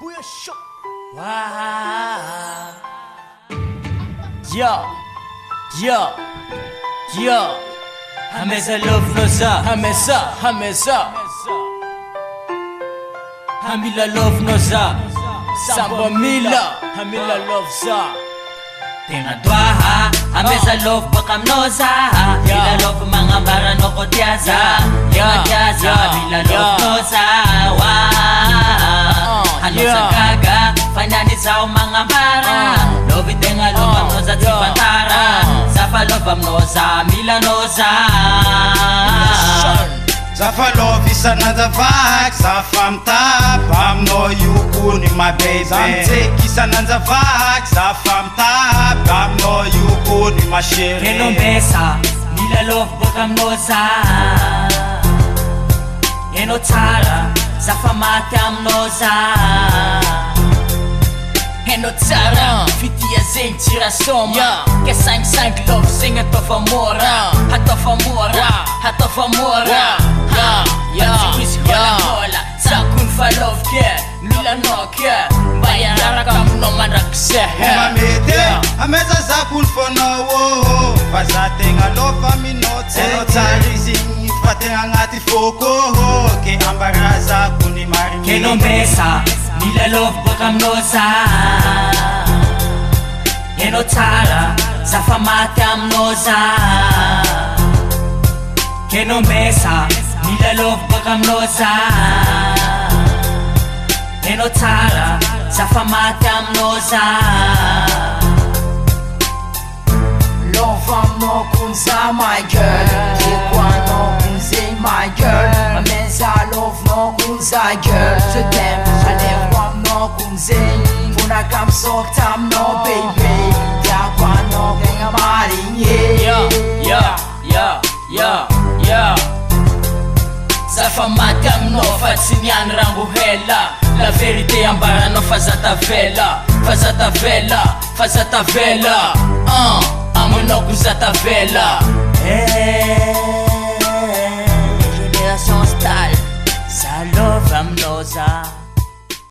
Booyah shop. Wow. Yo, yo, yo. Hameza love noza, hameza. Hamila love noza, samba mila, hamila love za. Tenga dwaha, hameza love bakam noza. Hamila love mga barano ko tiyaza, tiyaza. Hamila love noza, wow. Hano sa kaga, fanani sa mga bara. Love tenga love am noza tipatara. Zafa love am noza, mila noza. Zafa love is another vibe. Zafa mtap, I'm no you kuni my baby. Zamtek is another vibe. Zafa mtap, I'm no you kuni my shiri. Keno besa, mila love bakam noza. Keno tara, zafa mate am noza. Keno tara, fiti ya zing tira soma. Ke 5-5 love sing atof amora. Atof amora, atof amora. Matibis wala mola, sakun fa love ke. Mila no ke, bayara kam no manakse. Mamete, ameza zakul for no wo. Fazatenga love ami note. Eno tarizing fatenga ngati foko. Ke ambaraza kuni mari. Keno besa, mila love bakam noza. Keno tara, zafa mate am noza. Keno besa, mila love bakam noza. Keno tara, zafa mate am noza. Love am no kunza my girl. Kikwa no kunze my girl. Amenza love no kunza girl. Je t'aime, j'allais voir no kunze. Funa kam sok tam no baby. Yakwa no kenga marinye. Yeah. Zafa matam no fatsinyan rangu hela. La vérité ambara no fazata vela. Amo no kuzata vela. Génération style, ça love am noza.